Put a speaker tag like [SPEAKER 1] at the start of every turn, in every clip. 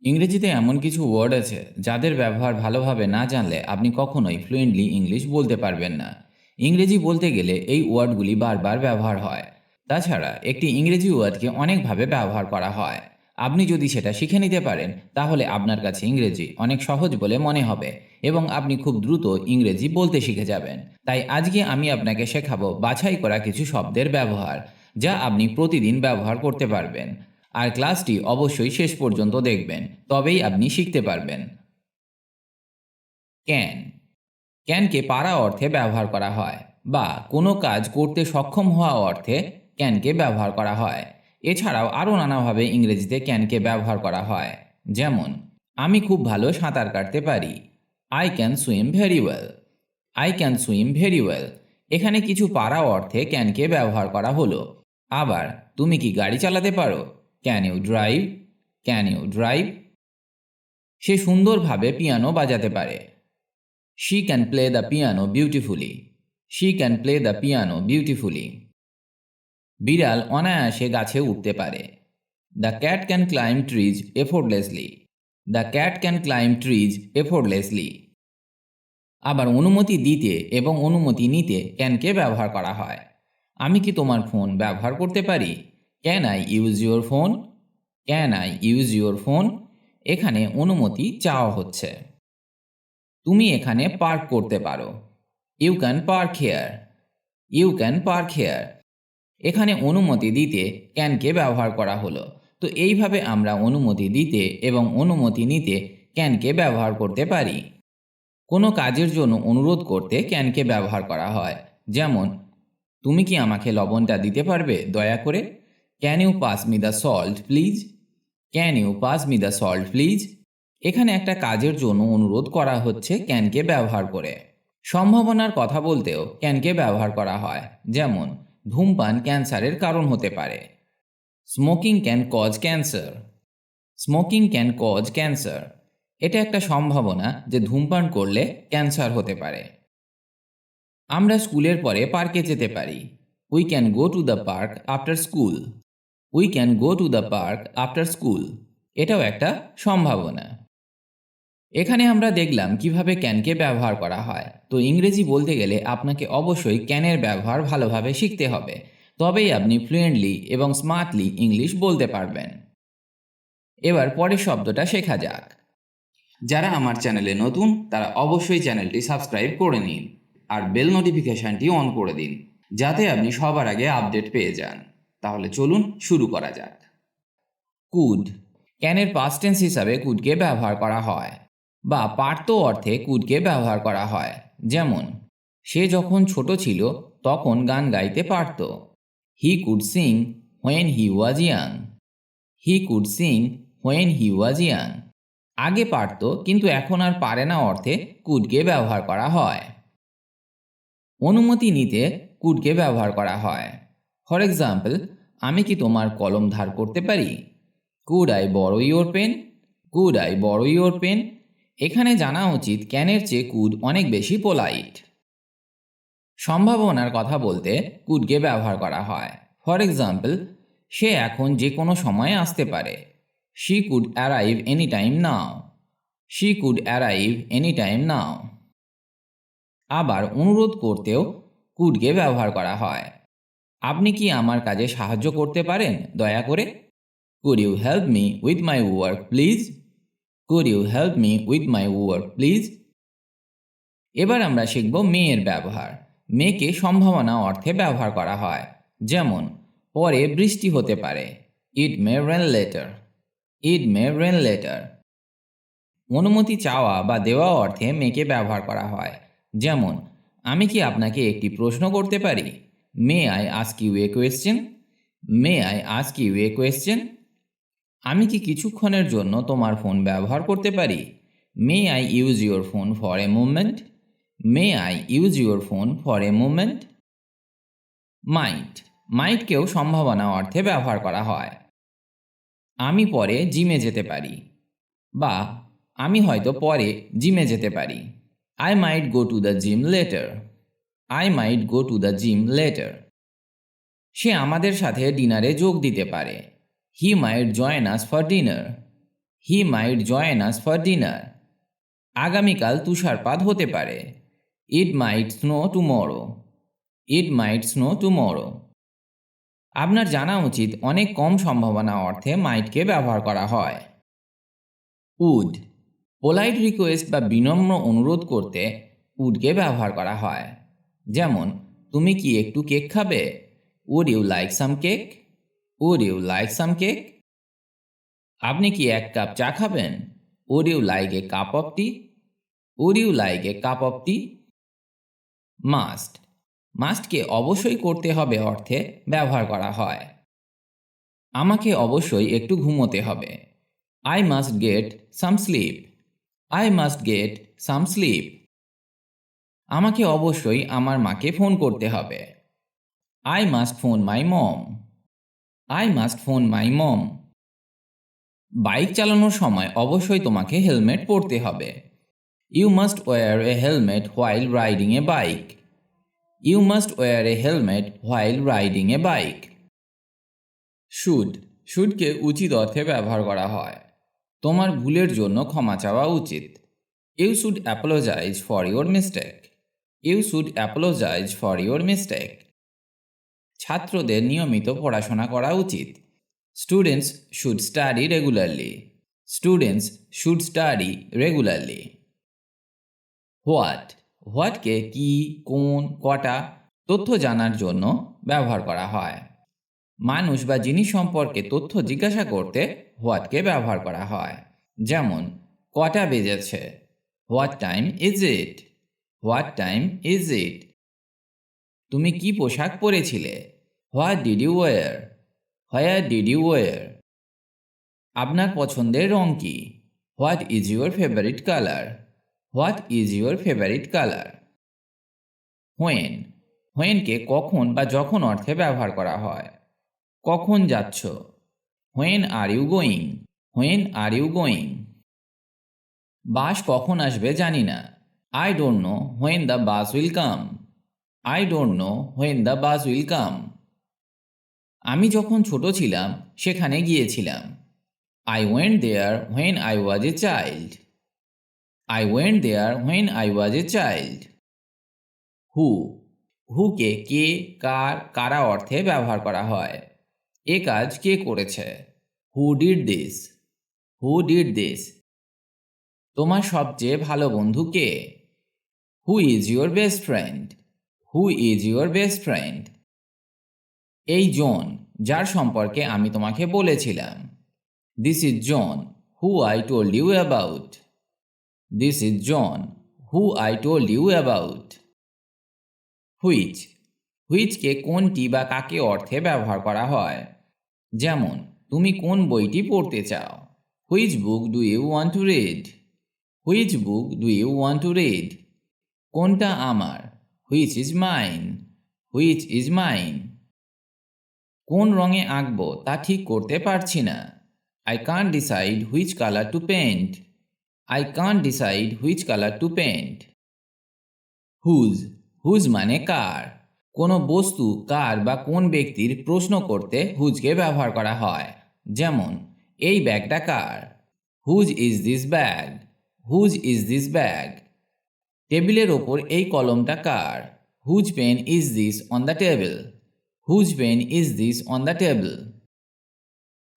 [SPEAKER 1] ইংরেজিতে এমন কিছু ওয়ার্ড আছে যাদের ব্যবহার ভালোভাবে না জানলে আপনি কখনোই ফ্লুয়েন্টলি ইংলিশ বলতে পারবেন না। ইংরেজি বলতে গেলে এই ওয়ার্ডগুলি বারবার ব্যবহার হয়। তাছাড়া একটি ইংরেজি ওয়ার্ডকে অনেকভাবে ব্যবহার করা হয়। আপনি যদি সেটা শিখে নিতে পারেন তাহলে আপনার কাছে ইংরেজি অনেক সহজ বলে মনে হবে এবং আপনি খুব দ্রুত ইংরেজি বলতে শিখে যাবেন। তাই আজকে আমি আপনাকে শেখাবো বাছাই করা কিছু শব্দের ব্যবহার, যা আপনি প্রতিদিন ব্যবহার করতে পারবেন। আর ক্লাসটি অবশ্যই শেষ পর্যন্ত দেখবেন, তবেই আপনি শিখতে পারবেন। ক্যান। ক্যানকে পারা অর্থে ব্যবহার করা হয়, বা কোনো কাজ করতে সক্ষম হওয়া অর্থে ক্যানকে ব্যবহার করা হয়। এছাড়াও আরও নানাভাবে ইংরেজিতে ক্যানকে ব্যবহার করা হয়। যেমন, আমি খুব ভালো সাঁতার কাটতে পারি। I can swim very well. I can swim very well. এখানে কিছু পারা অর্থে ক্যানকে ব্যবহার করা হলো। আবার, তুমি কি গাড়ি চালাতে পারো? Can you drive? Can you drive? সে সুন্দরভাবে পিয়ানো বাজাতে পারে। She can play the piano beautifully. She can play the piano beautifully. বিড়াল অনায়াসে গাছে উঠতে পারে। The cat can climb trees effortlessly. The cat can climb trees effortlessly. আবার অনুমতি দিতে এবং অনুমতি নিতে ক্যানকে ব্যবহার করা হয়। আমি কি তোমার ফোন ব্যবহার করতে পারি? Can I use your phone? Can I use your phone? এখানে অনুমতি চাওয়া হচ্ছে। তুমি এখানে পার্ক করতে পারো। You can park here. You can park here. এখানে অনুমতি দিতে ক্যানকে ব্যবহার করা হলো। তো এইভাবে আমরা অনুমতি দিতে এবং অনুমতি নিতে ক্যানকে ব্যবহার করতে পারি। কোনো কাজের জন্য অনুরোধ করতে ক্যানকে ব্যবহার করা হয়। যেমন, তুমি কি আমাকে লবণটা দিতে পারবে দয়া করে? Can you pass me the salt please? Can you pass me the salt please? এখানে একটা কাজের জন্য অনুরোধ করা হচ্ছে ক্যানকে ব্যবহার করে। সম্ভাবনার কথা বলতেও ক্যানকে ব্যবহার করা হয়। যেমন, ধূমপান ক্যান্সারের কারণ হতে পারে। Smoking can cause cancer. Smoking can cause cancer. এটা একটা সম্ভাবনা যে ধূমপান করলে ক্যান্সার হতে পারে। আমরা স্কুলের পরে পার্কে যেতে পারি। We can go to the park after school. We can go to the park after school. এটাও একটা সম্ভাবনা। এখানে আমরা দেখলাম কিভাবে ক্যানকে ব্যবহার করা হয়। তো ইংরেজি বলতে গেলে আপনাকে অবশ্যই ক্যানের ব্যবহার ভালোভাবে শিখতে হবে, তবেই আপনি ফ্লুয়েন্টলি এবং স্মার্টলি ইংলিশ বলতে পারবেন। এবার পরের শব্দটা শেখা যাক। যারা আমার চ্যানেলে নতুন তারা অবশ্যই চ্যানেলটি সাবস্ক্রাইব করে নিন আর বেল নোটিফিকেশনটি অন করে দিন, যাতে আপনি সবার আগে আপডেট পেয়ে যান। তাহলে চলুন শুরু করা যাক। কুড। ক্যানের পাস্ট টেন্স হিসাবে কুডকে ব্যবহার করা হয়, বা পারত অর্থে কুডকে ব্যবহার করা হয়। যেমন, সে যখন ছোট ছিল তখন গান গাইতে পারত। He could Singh when he was young. He could Singh when he was young. আগে পারত কিন্তু এখন আর পারে না অর্থে কুডকে ব্যবহার করা হয়। অনুমতি নিতে কুডকে ব্যবহার করা হয়। ফর এক্সাম্পল, আমি কি তোমার কলম ধার করতে পারি? কুড আই বড়ো ইয়োর পেন? কুড আই বড়ো ইয়োর পেন? এখানে জানা উচিত ক্যানের চেয়ে কুড অনেক বেশি পোলাইট। সম্ভাবনার কথা বলতে কুডকে ব্যবহার করা হয়। ফর এক্সাম্পল, সে এখন যে কোনো সময়ে আসতে পারে। She could arrive any time now. She could arrive any time now. আবার অনুরোধ করতেও কুডকে ব্যবহার করা হয়। আপনি কি আমার কাজে সাহায্য করতে পারেন দয়া করে? Could you help me with my work please? Could you help me with my work please? এবার আমরা শিখব মেয়ের ব্যবহার। মেয়েকে সম্ভাবনা অর্থে ব্যবহার করা হয়। যেমন, পরে বৃষ্টি হতে পারে। ইট মে রেন লেটার। ইট মে রেন লেটার। অনুমতি চাওয়া বা দেওয়া অর্থে মেয়েকে ব্যবহার করা হয়। যেমন, আমি কি আপনাকে একটি প্রশ্ন করতে পারি? May I ask you a question? May I ask you a question? আমি কি কিছুক্ষণের জন্য তোমার ফোন ব্যবহার করতে পারি? May I use your phone for a movement? May I use your phone for a movement? Might. মাইটকেও সম্ভাবনা অর্থে ব্যবহার করা হয়। আমি পরে জিমে যেতে পারি, বা আমি হয়তো পরে জিমে যেতে পারি। I might go to the gym later. I might go to the gym later. সে আমাদের সাথে ডিনারে যোগ দিতে পারে। He might join us for dinner. He might join us for dinner. আগামীকাল তুষারপাত হতে পারে। It might snow tomorrow. It might snow tomorrow. আপনার জানা উচিত অনেক কম সম্ভাবনা অর্থে মাইটকে ব্যবহার করা হয়। উড, পোলাইট রিকোয়েস্ট বা বিনম্র অনুরোধ করতে উডকে ব্যবহার করা হয়। যেমন, তুমি কি একটু কেক খাবে? Would you like some cake? Would you like some cake? আপনি কি এক কাপ চা খাবেন? Would you like a cup of tea? Would you like a cup of tea? Must, মাস্টকে অবশ্যই করতে হবে অর্থে ব্যবহার করা হয়। আমাকে অবশ্যই একটু ঘুমোতে হবে। I must get some sleep. I must get some sleep. আমাকে অবশ্যই আমার মাকে ফোন করতে হবে। I must phone my mom. I must phone my mom. Bike চালানোর সময় অবশ্যই তোমাকে হেলমেট পরতে হবে। You must wear a helmet while riding a bike. You must wear a helmet while riding a bike. Should, শুডকে উচিত অর্থে ব্যবহার করা হয়। তোমার ভুলের জন্য ক্ষমা চাওয়া উচিত। You should apologise for your mistake. You should apologise for your mistake. ছাত্রদের নিয়মিত পড়াশোনা করা উচিত। Students should study regularly. Students should study regularly. What, হোয়াটকে কি, কোন, কটা তথ্য জানার জন্য ব্যবহার করা হয়। মানুষ বা জিনিস সম্পর্কে তথ্য জিজ্ঞাসা করতে হোয়াটকে ব্যবহার করা হয়। যেমন, কটা বেজেছে? What time is it? What time is it? তুমি কি পোশাক পরেছিলে? What did you wear? Where did you wear? আপনার পছন্দের রং কি? What is your favourite colour? What is your favourite colour? When, হোয়েনকে কখন বা যখন অর্থে ব্যবহার করা হয়। কখন যাচ্ছ? When are you going? When are you going? Bus কখন আসবে জানি না। I don't know when the bus will come. I don't know when the bus will come. আমি যখন ছোট ছিলাম সেখানে গিয়েছিলাম। I went there when I was a child. I went there when I was a child. Who, হুকে কে, কার, কারা অর্থে ব্যবহার করা হয়। এ কাজ কে করেছে? Who did this? Who did this? তোমার সবচেয়ে ভালো বন্ধু কে? Who is your best friend? Who is your best friend? এই জন, যার সম্পর্কে আমি তোমাকে বলেছিলাম। This is John who I told you about. This is John who I told you about. Which, হুইচকে কোনটি বা কাকে অর্থে ব্যবহার করা হয়। যেমন, তুমি কোন বইটি পড়তে চাও? Which book do you want to read? Which book do you want to read? কোনটা আমার? Which is mine? Which is mine? কোন রঙে আঁকবো তা ঠিক করতে পারছি না। I can't decide which colour to paint. I can't decide which colour to paint. Whose, whose মানে কার। কোনো বস্তু, কার বা কোন ব্যক্তির প্রশ্ন করতে হুজকে ব্যবহার করা হয়। যেমন, এই ব্যাগটা কার? Whose is this bag? Whose is this bag? টেবিলের ওপর এই কলমটা কার? Whose pen is this on the table? Whose pen is this on the table?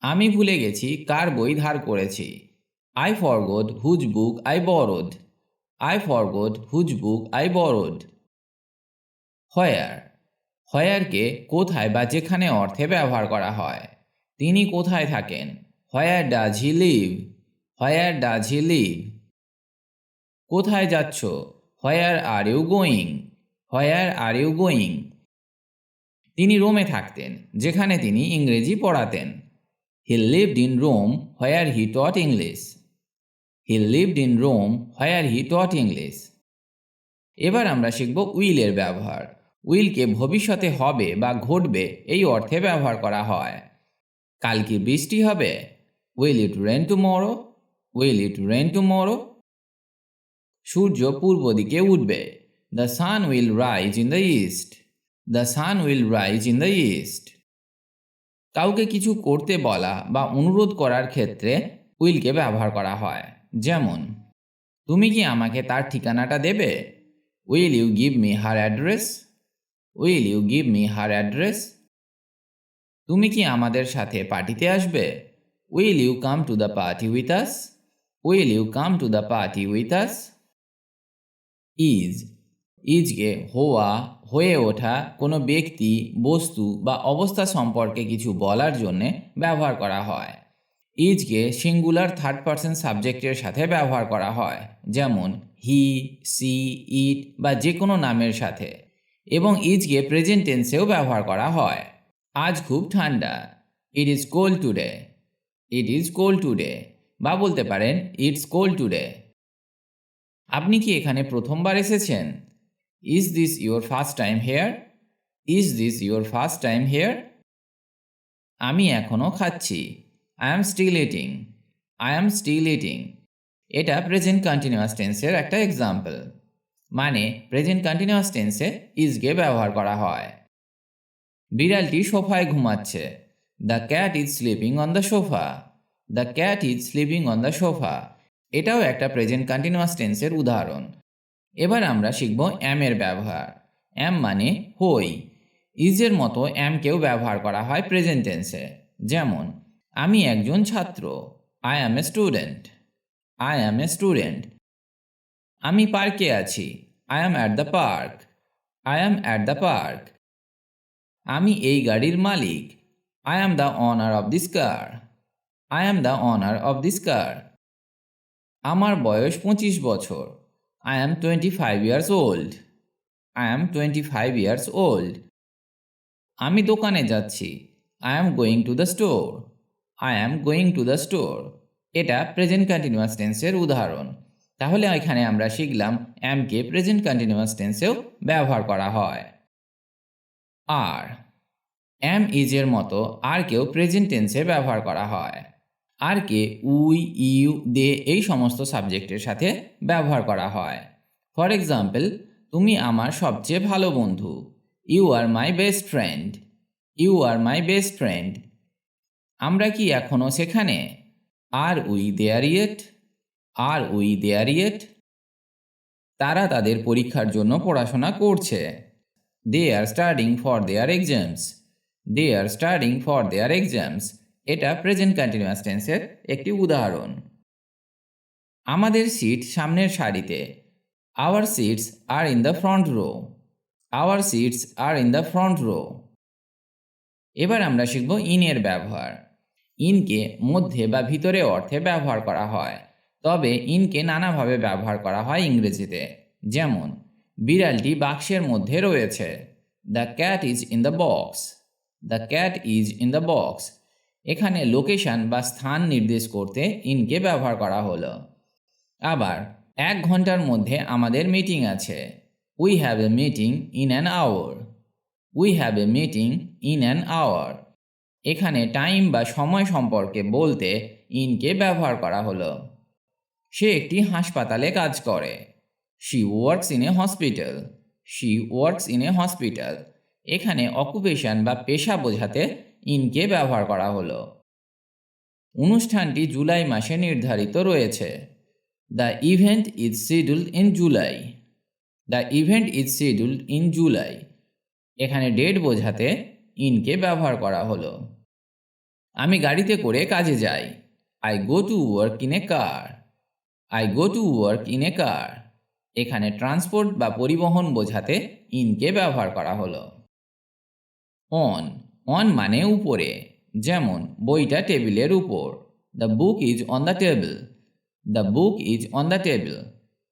[SPEAKER 1] আমি ভুলে গেছি কার বই ধার করেছি। I forgot whose book I borrowed. I forgot whose book I borrowed. Where, হোয়ারকে কোথায় বা যেখানে অর্থে ব্যবহার করা হয়। তিনি কোথায় থাকেন? Where does he live? Where does he live? কোথায় যাচ্ছ? Where are you going? Where are you going? তিনি রোমে থাকতেন, যেখানে তিনি ইংরেজি পড়াতেন। He lived in Rome where he taught English. He lived in Rome where he taught English. এবার আমরা শিখব উইলের ব্যবহার। উইলকে ভবিষ্যতে হবে বা ঘটবে এই অর্থে ব্যবহার করা হয়। কাল কি বৃষ্টি হবে? Will it rain tomorrow? Will it rain tomorrow? সূর্য পূর্ব দিকে উঠবে। The sun will rise in the east. The sun will rise in the east. কাউকে কিছু করতে বলা বা অনুরোধ করার ক্ষেত্রে উইলকে ব্যবহার করা হয়। যেমন, তুমি কি আমাকে তার ঠিকানাটা দেবে? Will you give me her address? Will you give me her address? তুমি কি আমাদের সাথে পার্টিতে আসবে? Will you come to the party with us? Will you come to the party with us? Is, ইজকে হওয়া, হয়ে ওঠা, কোনো ব্যক্তি, বস্তু বা অবস্থা সম্পর্কে কিছু বলার জন্যে ব্যবহার করা হয়। ইজকে সিঙ্গুলার থার্ড পারসন সাবজেক্টের সাথে ব্যবহার করা হয়, যেমন হি, সি, ইট বা যে কোনো নামের সাথে। এবং ইজকে প্রেজেন্ট টেন্সেও ব্যবহার করা হয়। আজ খুব ঠান্ডা, it is cold today. It is cold today, বা বলতে পারেন ইটস কোল্ড টুডে। আপনি কি এখানে প্রথমবার এসেছেন? Is this your first time here? Is this your first time here? আমি এখনও খাচ্ছি, I am still eating. I am still eating. এটা প্রেজেন্ট কন্টিনিউয়াস টেন্সের একটা এক্সাম্পল। মানে প্রেজেন্ট কন্টিনিউয়াস টেন্সে ইজকে ব্যবহার করা হয়। বিড়ালটি সোফায় ঘুমাচ্ছে, the cat is sleeping on the sofa. The cat is sleeping on the sofa. এটাও একটা প্রেজেন্ট কন্টিনিউয়াস টেন্সের উদাহরণ। এবার আমরা শিখব অ্যামের ব্যবহার। অ্যাম মানে হই। ইজের মতো অ্যামকেও ব্যবহার করা হয় প্রেজেন্ট টেন্সে। যেমন, আমি একজন ছাত্র, I am a student. I am a student. আমি পার্কে আছি, I am at the park. I am at the park. আমি এই গাড়ির মালিক, I am the owner of this car. I am the owner of this car. আমার বয়স 25 বছর, I am 25 years old. I am 25 years old. আমি দোকানে যাচ্ছি, I am going to the store. I am going to the store. এটা present continuous টেন্সের উদাহরণ। তাহলে এখানে আমরা শিখলাম অ্যামকে প্রেজেন্ট কন্টিনিউয়াস টেন্সেও ব্যবহার করা হয়। আর অ্যাম ইজের মতো আরকেও প্রেজেন্ট টেন্সে ব্যবহার করা হয়। আরকে উই, ইউ, দে এই সমস্ত সাবজেক্টের সাথে ব্যবহার করা হয়। ফর এক্সাম্পল, তুমি আমার সবচেয়ে ভালো বন্ধু, you are my best friend. You are my best friend. আমরা কি এখনও সেখানে? Are we there yet? Are we there yet? তারা তাদের পরীক্ষার জন্য পড়াশোনা করছে, they are studying for their exams. They are studying for their exams. এটা প্রেজেন্ট কন্টিনিউয়াস টেন্সের একটি উদাহরণ। আমাদের সিট সামনের সারিতে, our seats are in the front row. Our seats are in the front row. এবার আমরা শিখব ইনের ব্যবহার। ইনকে মধ্যে বা ভিতরে অর্থে ব্যবহার করা হয়, তবে ইনকে নানাভাবে ব্যবহার করা হয় ইংরেজিতে। যেমন, বিড়ালটি বাক্সের মধ্যে রয়েছে, the cat is in the box. The cat is in the box. এখানে লোকেশন বা স্থান নির্দেশ করতে ইনকে ব্যবহার করা হলো। আবার 1 ঘন্টার মধ্যে আমাদের মিটিং আছে, we have a meeting in an hour. We have a meeting in an hour. এখানে টাইম বা সময় সম্পর্কে বলতে ইনকে ব্যবহার করা হলো। সে একটি হাসপাতালে কাজ করে, she works in a hospital. She works in a hospital. এখানে অকুপেশন বা পেশা বোঝাতে ইনকে ব্যবহার করা হলো। অনুষ্ঠানটি জুলাই মাসে নির্ধারিত রয়েছে, the event is scheduled in July. The event is scheduled in July. এখানে ডেট বোঝাতে ইনকে ব্যবহার করা হলো। আমি গাড়িতে করে কাজে যাই, I go to work in a car. I go to work in a car. এখানে ট্রান্সপোর্ট বা পরিবহন বোঝাতে ইনকে ব্যবহার করা হলো। অন, অন মানে উপরে। যেমন, বইটা টেবিলের উপর, the book is on the table. The book is on the table.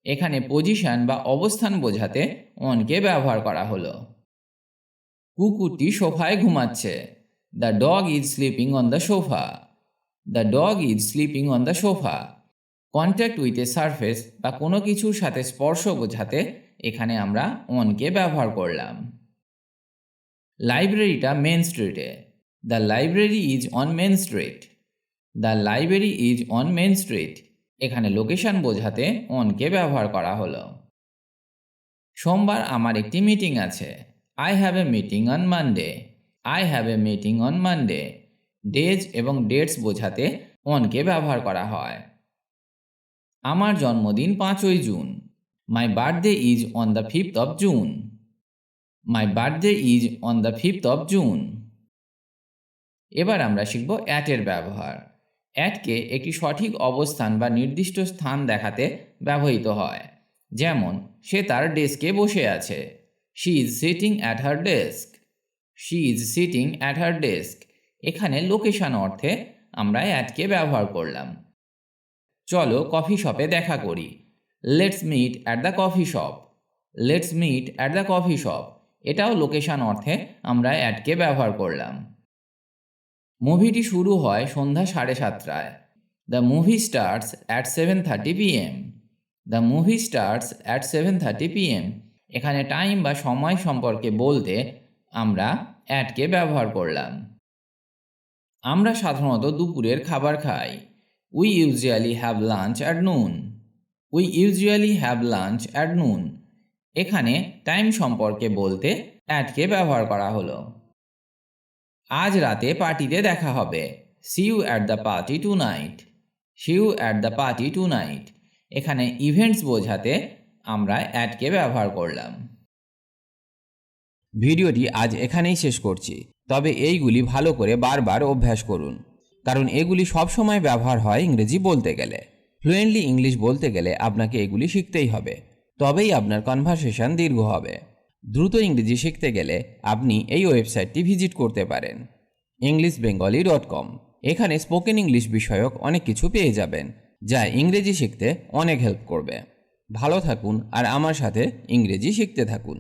[SPEAKER 1] এখানে পজিশন বা অবস্থান বোঝাতে অনকে ব্যবহার করা হলো। কুকুরটি সোফায় ঘুমাচ্ছে, the dog is sleeping on the sofa. The dog is sleeping on the sofa. Contact with a surface বা কোনো কিছুর সাথে স্পর্শ বোঝাতে এখানে আমরা অনকে ব্যবহার করলাম। লাইব্রেরিটা মেন স্ট্রিটে, the library is on main street. The library is on main street. এখানে লোকেশন বোঝাতে অনকে ব্যবহার করা হলো। সোমবার আমার একটি মিটিং আছে, I have a meeting on Monday. I have a meeting on Monday. Days এবং ডেটস বোঝাতে অনকে ব্যবহার করা হয়। আমার জন্মদিন 5ই June. My birthday is on the 5th of June. My birthday is on the 5th of June. এবার আমরা শিখব অ্যাটের ব্যবহার। অ্যাটকে একটি সঠিক অবস্থান বা নির্দিষ্ট স্থান দেখাতে ব্যবহৃত হয়। যেমন, সে তার ডেস্কে বসে আছে। She is sitting at her desk. She is sitting at her desk. এখানে লোকেশন অর্থে আমরা অ্যাটকে ব্যবহার করলাম। চলো কফি শপে দেখা করি। Let's meet at the coffee shop. Let's meet at the coffee shop. এটাও লোকেশন অর্থে আমরা অ্যাটকে ব্যবহার করলাম। মুভিটি শুরু হয় সন্ধ্যা 7:30টায়। The movie starts at 7:30 PM। The movie starts at 7:30 PM। এখানে টাইম বা সময় সম্পর্কে বলতে আমরা অ্যাটকে ব্যবহার করলাম। আমরা সাধারণত দুপুরের খাবার খাই। We usually have lunch at noon. We usually have lunch at noon. এখানে টাইম সম্পর্কে বলতে অ্যাটকে ব্যবহার করা হলো। আজ রাতে পার্টিতে দেখা হবে। See you at the party tonight. See you at the party tonight. এখানে ইভেন্টস বোঝাতে আমরা অ্যাটকে ব্যবহার করলাম। ভিডিওটি আজ এখানেই শেষ করছি। তবে এইগুলি ভালো করে বারবার অভ্যাস করুন, কারণ এগুলি সবসময় ব্যবহার হয় ইংরেজি বলতে গেলে। ফ্লুয়েন্টলি ইংলিশ বলতে গেলে আপনাকে এগুলি শিখতেই হবে, তবেই আপনার কনভারসেশন দীর্ঘ হবে। দ্রুত ইংরেজি শিখতে গেলে আপনি এই ওয়েবসাইটটি ভিজিট করতে পারেন, englishbengali.com। এখানে স্পোকেন ইংলিশ বিষয়ক অনেক কিছু পেয়ে যাবেন, যা ইংরেজি শিখতে অনেক হেল্প করবে। ভালো থাকুন আর আমার সাথে ইংরেজি শিখতে থাকুন।